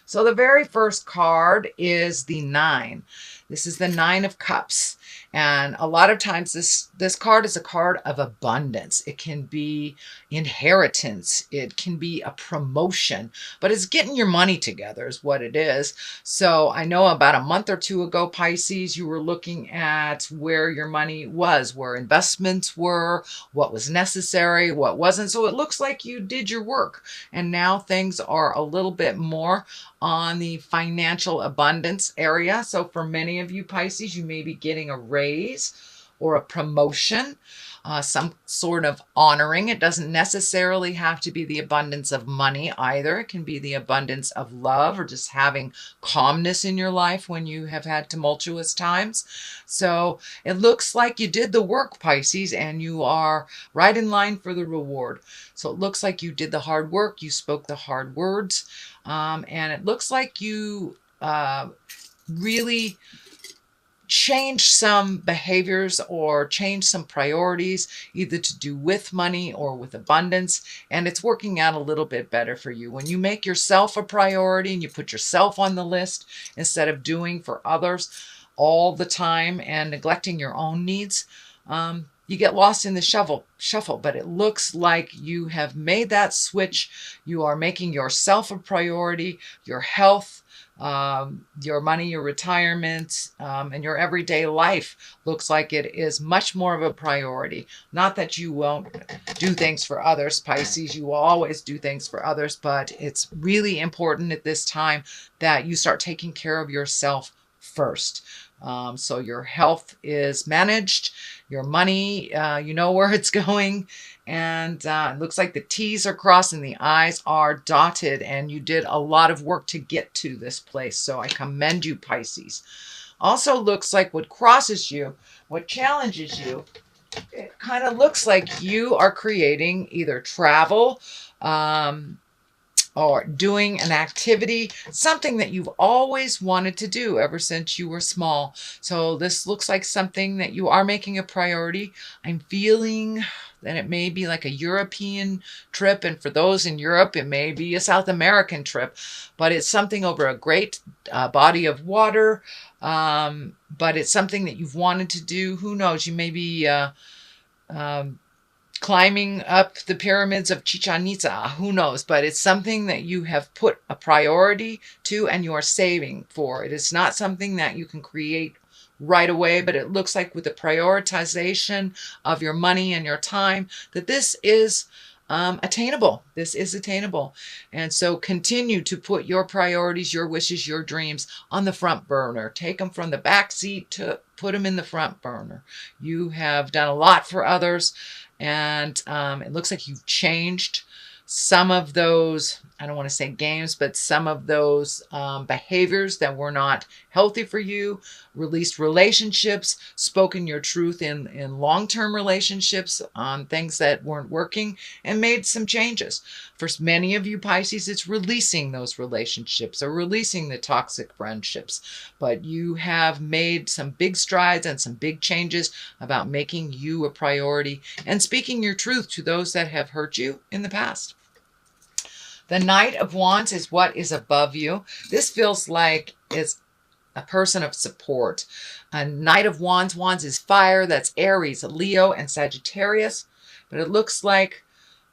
So the very first card is the 9. This is the 9 of Cups. And a lot of times this card is a card of abundance. It can be inheritance. It can be a promotion, but it's getting your money together is what it is. So I know about a month or two ago, Pisces, you were looking at where your money was, where investments were, what was necessary, what wasn't. So it looks like you did your work. And now things are a little bit more on the financial abundance area. So for many of you Pisces, you may be getting a raise or a promotion, some sort of honoring. It doesn't necessarily have to be the abundance of money either. It can be the abundance of love or just having calmness in your life when you have had tumultuous times. So it looks like you did the work, Pisces, and you are right in line for the reward. So it looks like you did the hard work. You spoke the hard words. And it looks like you really change some behaviors or change some priorities, either to do with money or with abundance. And it's working out a little bit better for you. When you make yourself a priority and you put yourself on the list instead of doing for others all the time and neglecting your own needs, you get lost in the shuffle, but it looks like you have made that switch. You are making yourself a priority, your health, your money, your retirement, and your everyday life looks like it is much more of a priority. Not that you won't do things for others, Pisces. You will always do things for others, but it's really important at this time that you start taking care of yourself first. So your health is managed, your money, you know where it's going, and it looks like the T's are crossed and the I's are dotted, and you did a lot of work to get to this place. So I commend you, Pisces. Also looks like what crosses you, what challenges you, it kind of looks like you are creating either travel, or doing an activity, something that you've always wanted to do ever since you were small. So this looks like something that you are making a priority. I'm feeling that it may be like a European trip, and for those in Europe, it may be a South American trip, but it's something over a great body of water, but it's something that you've wanted to do. Who knows? You may be climbing up the pyramids of Chichen Itza, who knows, but it's something that you have put a priority to and you are saving for. It is not something that you can create right away, but it looks like with the prioritization of your money and your time that this is attainable. This is attainable. And so continue to put your priorities, your wishes, your dreams on the front burner. Take them from the back seat to put them in the front burner. You have done a lot for others, and it looks like you've changed some of those, I don't want to say games, but some of those behaviors that were not healthy for you, released relationships, spoken your truth in long-term relationships on things that weren't working, and made some changes. For many of you Pisces, it's releasing those relationships or releasing the toxic friendships. But you have made some big strides and some big changes about making you a priority and speaking your truth to those that have hurt you in the past. The Knight of Wands is what is above you. This feels like it's a person of support. A Knight of Wands, Wands is fire. That's Aries, Leo, and Sagittarius. But it looks like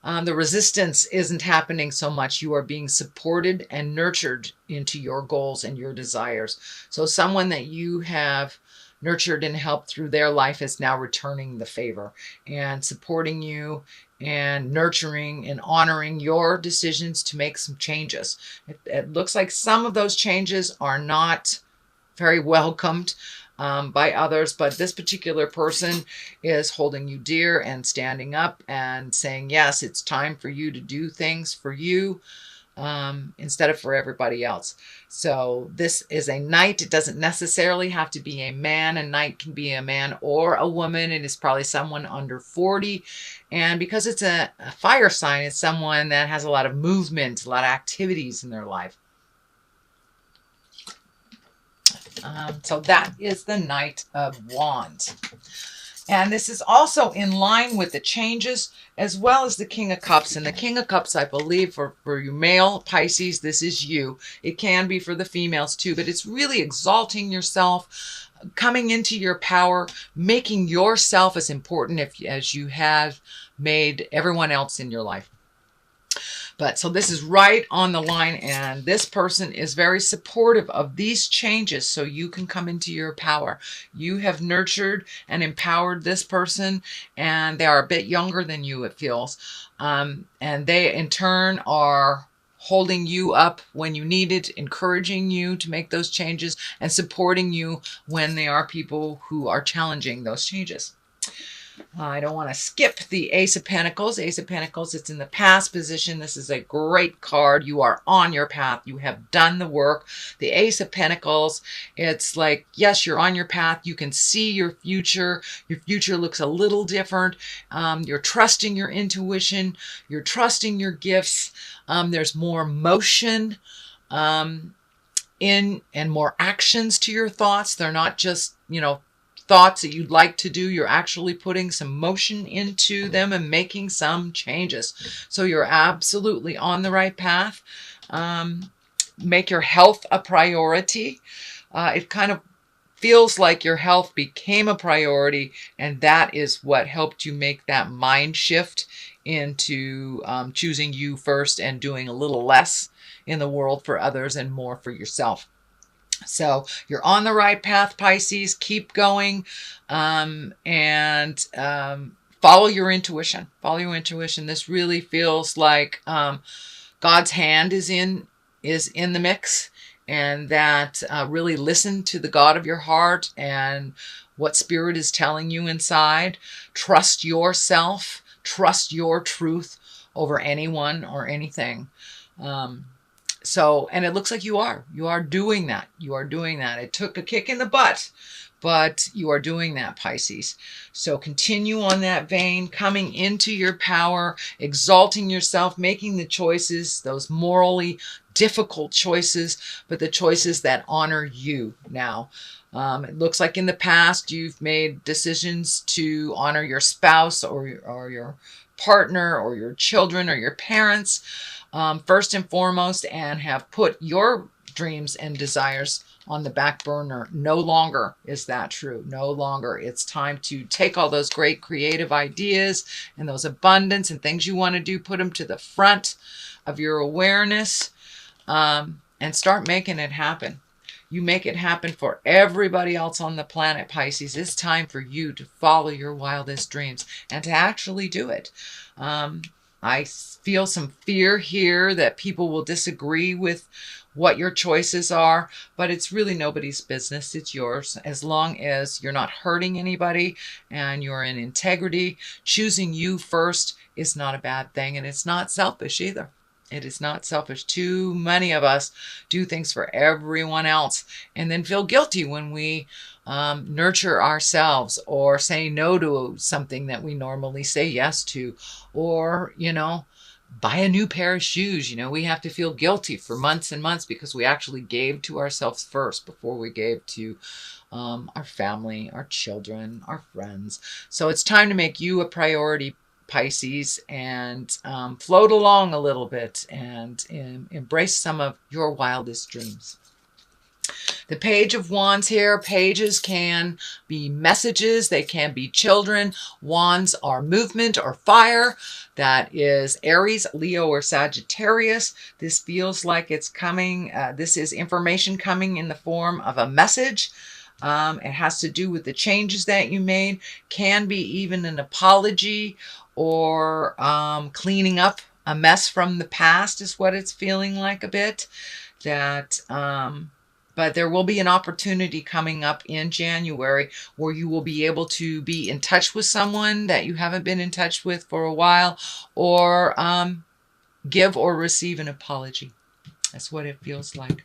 the resistance isn't happening so much. You are being supported and nurtured into your goals and your desires. So someone that you have nurtured and helped through their life is now returning the favor and supporting you and nurturing and honoring your decisions to make some changes. It looks like some of those changes are not very welcomed by others, but this particular person is holding you dear and standing up and saying, yes, it's time for you to do things for you instead of for everybody else. So this is a knight. It doesn't necessarily have to be a man. A knight can be a man or a woman. It is probably someone under 40. And because it's a fire sign, it's someone that has a lot of movement, a lot of activities in their life. So that is the Knight of Wands. And this is also in line with the changes as well as the King of Cups. And the King of Cups, I believe, for you male Pisces, this is you. It can be for the females too, but it's really exalting yourself, coming into your power, making yourself as important as you have made everyone else in your life. But so this is right on the line, and this person is very supportive of these changes so you can come into your power. You have nurtured and empowered this person, and they are a bit younger than you, it feels. And they, in turn, are holding you up when you need it, encouraging you to make those changes, and supporting you when they are people who are challenging those changes. I don't want to skip the Ace of Pentacles. Ace of Pentacles, it's in the past position. This is a great card. You are on your path. You have done the work. The Ace of Pentacles, it's like, yes, you're on your path. You can see your future. Your future looks a little different. You're trusting your intuition. You're trusting your gifts. There's more motion in and more actions to your thoughts. They're not just, thoughts that you'd like to do. You're actually putting some motion into them and making some changes. So you're absolutely on the right path. Make your health a priority. It kind of feels like your health became a priority, and that is what helped you make that mind shift into choosing you first and doing a little less in the world for others and more for yourself. So you're on the right path, Pisces. Keep going, and follow your intuition. Follow your intuition. This really feels like God's hand is in the mix, and that really listen to the God of your heart and what Spirit is telling you inside. Trust yourself. Trust your truth over anyone or anything. And it looks like you are doing that. You are doing that. It took a kick in the butt, but you are doing that, Pisces. So continue on that vein, coming into your power, exalting yourself, making the choices, those morally difficult choices, but the choices that honor you now. It looks like in the past you've made decisions to honor your spouse or your partner or your children or your parents. First and foremost, and have put your dreams and desires on the back burner. No longer is that true. No longer. It's time to take all those great creative ideas and those abundance and things you want to do, put them to the front of your awareness, and start making it happen. You make it happen for everybody else on the planet, Pisces. It's time for you to follow your wildest dreams and to actually do it. I feel some fear here that people will disagree with what your choices are, but it's really nobody's business. It's yours. As long as you're not hurting anybody and you're in integrity, choosing you first is not a bad thing, and it's not selfish either. It is not selfish. Too many of us do things for everyone else and then feel guilty when we nurture ourselves or say no to something that we normally say yes to, or, buy a new pair of shoes. We have to feel guilty for months and months because we actually gave to ourselves first before we gave to our family, our children, our friends. So it's time to make you a priority, Pisces, and float along a little bit and embrace some of your wildest dreams. The Page of Wands here. Pages can be messages. They can be children. Wands are movement or fire. That is Aries, Leo, or Sagittarius. This feels like it's coming. This is information coming in the form of a message. It has to do with the changes that you made. Can be even an apology or cleaning up a mess from the past is what it's feeling like a bit. But there will be an opportunity coming up in January where you will be able to be in touch with someone that you haven't been in touch with for a while, or give or receive an apology. That's what it feels like.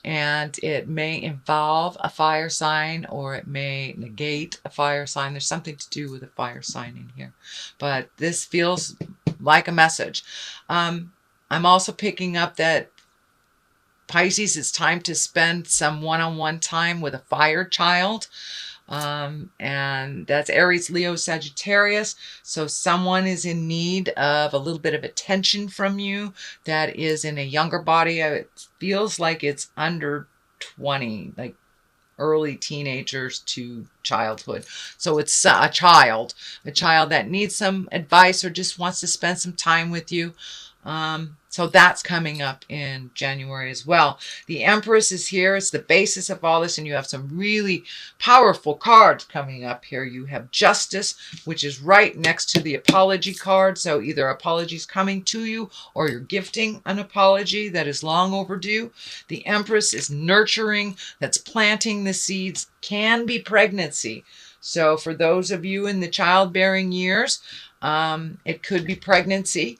And it may involve a fire sign, or it may negate a fire sign. There's something to do with a fire sign in here. But this feels like a message. I'm also picking up that Pisces, it's time to spend some one-on-one time with a fire child. And that's Aries, Leo, Sagittarius. So someone is in need of a little bit of attention from you that is in a younger body. It feels like it's under 20, like early teenagers to childhood. So it's a child that needs some advice or just wants to spend some time with you. So that's coming up in January as well. The Empress is here. It's the basis of all this, and you have some really powerful cards coming up here. You have Justice, which is right next to the apology card. So either apologies coming to you or you're gifting an apology that is long overdue. The Empress is nurturing, that's planting the seeds, can be pregnancy. So for those of you in the childbearing years, it could be pregnancy.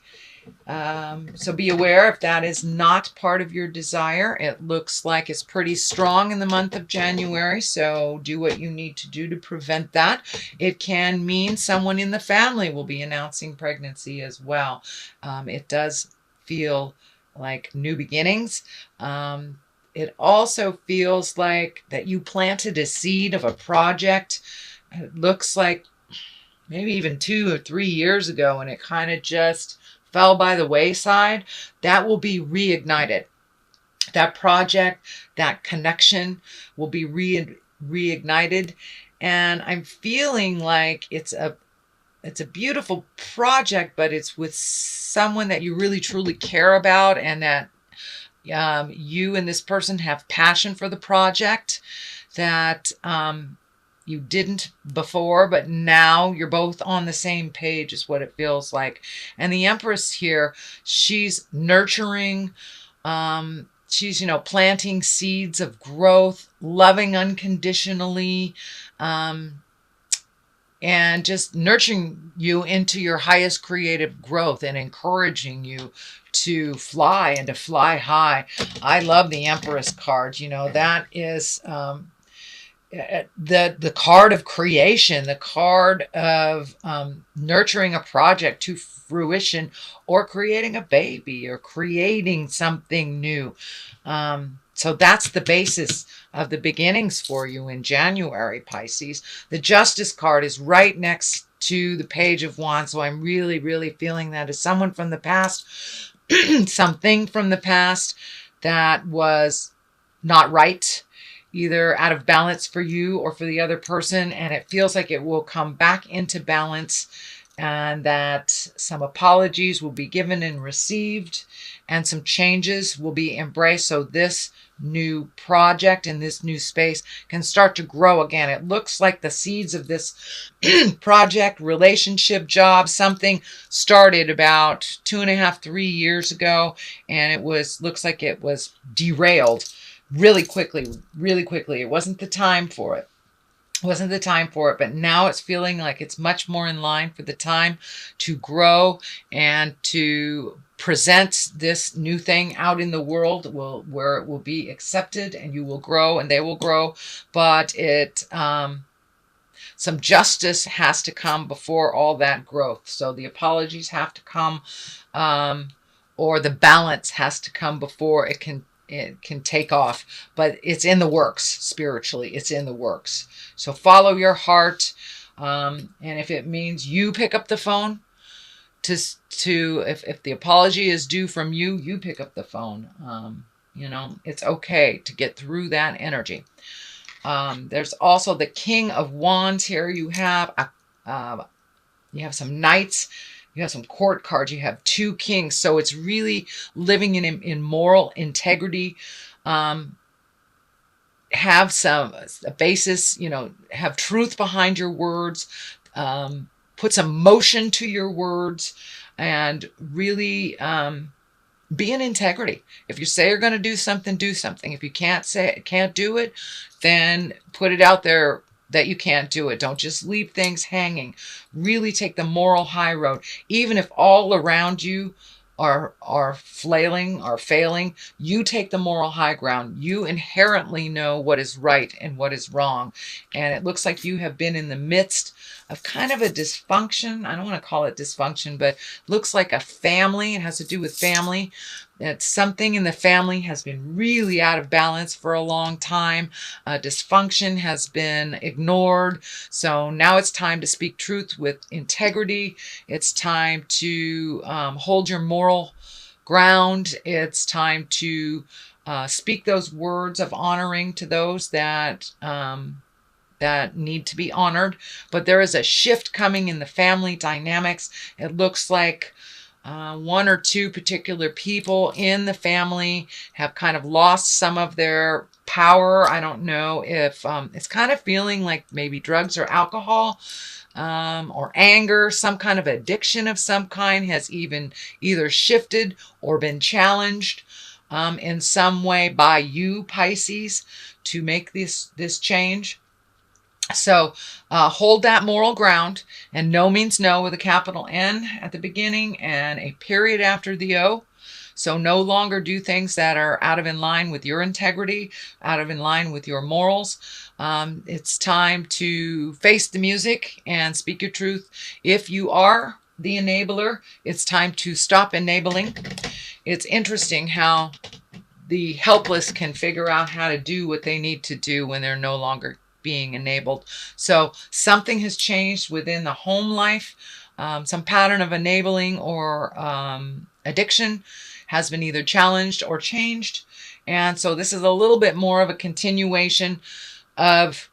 So be aware if that is not part of your desire. It looks like it's pretty strong in the month of January, so do what you need to do to prevent that. It can mean someone in the family will be announcing pregnancy as well. It does feel like new beginnings. It also feels like that you planted a seed of a project. It looks like maybe even 2 or 3 years ago, and it kind of just fell by the wayside. That will be reignited. That project, that connection will be reignited. And I'm feeling like it's a beautiful project, but it's with someone that you really truly care about, and that you and this person have passion for the project that you didn't before, but now you're both on the same page is what it feels like. And the Empress here, she's nurturing, she's, planting seeds of growth, loving unconditionally, and just nurturing you into your highest creative growth and encouraging you to fly and to fly high. I love the Empress card. That is the card of creation, the card of nurturing a project to fruition, or creating a baby, or creating something new. So that's the basis of the beginnings for you in January, Pisces. The Justice card is right next to the Page of Wands. So I'm really, really feeling that as someone from the past, something from the past that was not right, either out of balance for you or for the other person, and it feels like it will come back into balance, and that some apologies will be given and received, and some changes will be embraced, so this new project in this new space can start to grow again. It looks like the seeds of this project, relationship, job, something started about 2.5, 3 years ago, and looks like it was derailed really quickly. It wasn't the time for it. But now it's feeling like it's much more in line for the time to grow and to present this new thing out in the world, where it will be accepted, and you will grow and they will grow. But some justice has to come before all that growth. So the apologies have to come, or the balance has to come before it can take off. But it's in the works. Spiritually, it's in the works. So follow your heart, and if it means you pick up the phone if the apology is due from you, you pick up the phone. It's okay to get through that energy. There's also the King of Wands here. You have some knights. You have some court cards. You have 2 kings. So it's really living in moral integrity. Have a basis, have truth behind your words. Put some motion to your words, and really be in integrity. If you say you're going to do something, do something. If you can't do it, then put it out there that you can't do it. Don't just leave things hanging. Really take the moral high road. Even if all around you are failing, you take the moral high ground. You inherently know what is right and what is wrong. And it looks like you have been in the midst of kind of a dysfunction. I don't want to call it dysfunction, but looks like a family. It has to do with family. that something in the family has been really out of balance for a long time. Dysfunction has been ignored. So now it's time to speak truth with integrity. It's time to hold your moral ground. It's time to speak those words of honoring to those that need to be honored. But there is a shift coming in the family dynamics. It looks like one or two particular people in the family have kind of lost some of their power. I don't know if it's kind of feeling like maybe drugs or alcohol, or anger, some kind of addiction of some kind has even either shifted or been challenged in some way by you, Pisces, to make this change. So hold that moral ground, and no means no with a capital N at the beginning and a period after the O. So no longer do things that are out of in line with your integrity, out of in line with your morals. It's time to face the music and speak your truth. If you are the enabler, it's time to stop enabling. It's interesting how the helpless can figure out how to do what they need to do when they're no longer being enabled. So something has changed within the home life. Some pattern of enabling or addiction has been either challenged or changed. And so this is a little bit more of a continuation of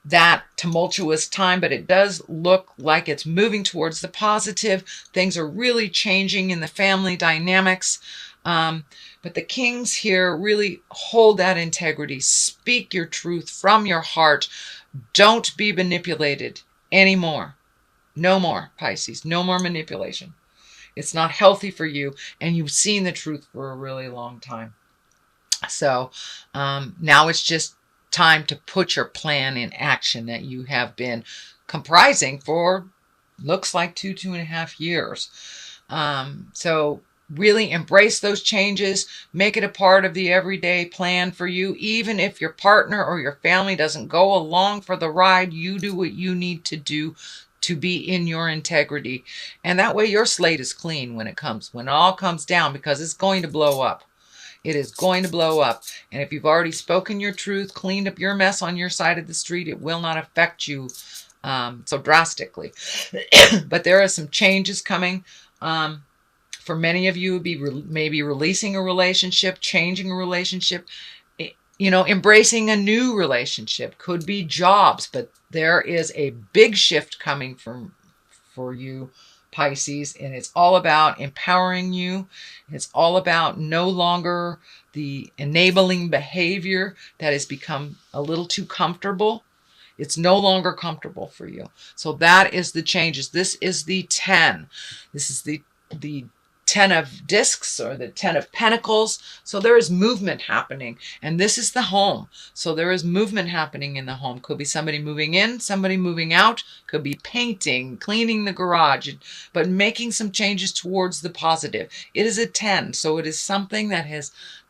that tumultuous time, but it does look like it's moving towards the positive. Things are really changing in the family dynamics. But the kings here really hold that integrity. Speak your truth from your heart. Don't be manipulated anymore. No more, Pisces. No more manipulation. It's not healthy for you, and you've seen the truth for a really long time. So now it's just time to put your plan in action that you have been comprising for, looks like 2.5 years. So really embrace those changes. Make it a part of the everyday plan for you. Even if your partner or your family doesn't go along for the ride, you do what you need to do to be in your integrity. And that way your slate is clean when it all comes down, because it's going to blow up. It is going to blow up. And if you've already spoken your truth, cleaned up your mess on your side of the street, it will not affect you so drastically. But there are some changes coming. For many of you, it would be maybe releasing a relationship, changing a relationship, embracing a new relationship. Could be jobs, but there is a big shift coming for you, Pisces, and it's all about empowering you. It's all about no longer the enabling behavior that has become a little too comfortable. It's no longer comfortable for you. So that is the changes. This is the 10. This is the 10 of discs, or the 10 of pentacles. So there is movement happening, and this is the home. So there is movement happening in the home. Could be somebody moving in, somebody moving out, could be painting, cleaning the garage, but making some changes towards the positive. It is a 10. So it is something that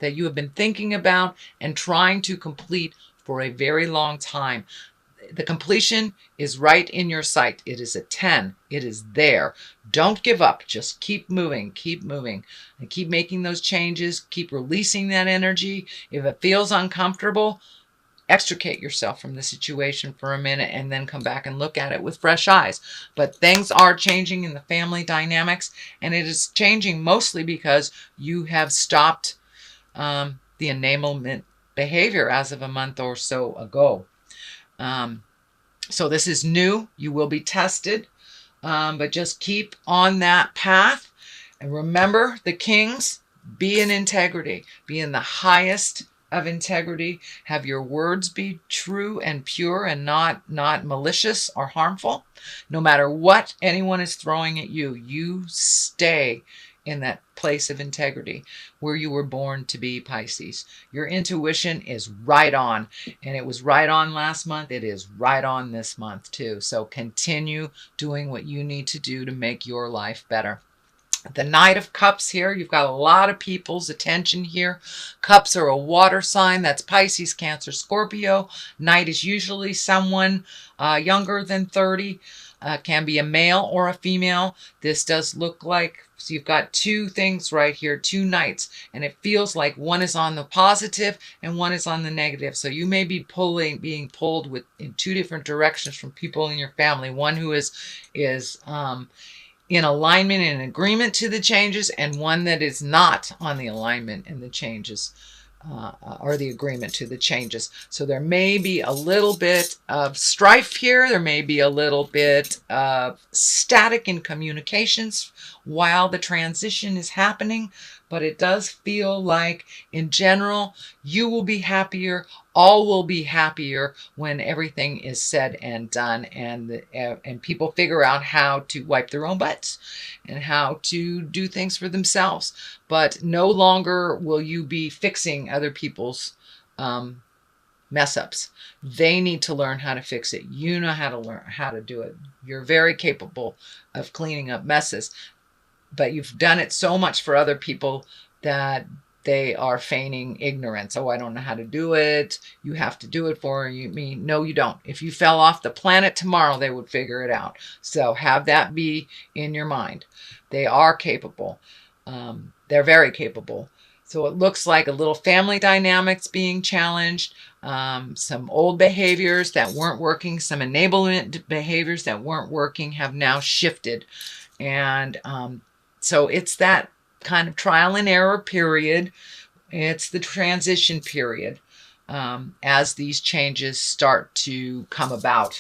you have been thinking about and trying to complete for a very long time. The completion is right in your sight. It is a 10. It is there. Don't give up. Just keep moving, and keep making those changes. Keep releasing that energy. If it feels uncomfortable, extricate yourself from the situation for a minute and then come back and look at it with fresh eyes. But things are changing in the family dynamics, and it is changing mostly because you have stopped the enablement behavior as of a month or so ago. So this is new. You will be tested, but just keep on that path. And remember, the kings, be in integrity. Be in the highest of integrity. Have your words be true and pure and not malicious or harmful. No matter what anyone is throwing at you, you stay in that place of integrity where you were born to be, Pisces. Your intuition is right on, and it was right on last month. It is right on this month too. So continue doing what you need to do to make your life better. The Knight of Cups here, you've got a lot of people's attention here. Cups are a water sign. That's Pisces, Cancer, Scorpio. Knight is usually someone younger than 30. Can be a male or a female. This does look like, so you've got two things right here, two knights, and it feels like one is on the positive and one is on the negative. So you may be being pulled in two different directions from people in your family. One who is in alignment and agreement to the changes, and one that is not on the alignment and the changes or the agreement to the changes. So there may be a little bit of strife here. There may be a little bit of static in communications while the transition is happening, but it does feel like in general you will be happier, all will be happier when everything is said and done, and people figure out how to wipe their own butts and how to do things for themselves. But no longer will you be fixing other people's mess ups. They need to learn how to fix it. You know how to learn how to do it. You're very capable of cleaning up messes, but you've done it so much for other people that they are feigning ignorance. Oh, I don't know how to do it. You have to do it for me. No, you don't. If you fell off the planet tomorrow, they would figure it out. So have that be in your mind. They are capable. They're very capable. So it looks like a little family dynamics being challenged, some old behaviors that weren't working, some enablement behaviors that weren't working have now shifted. And so it's that kind of trial and error period. It's the transition period as these changes start to come about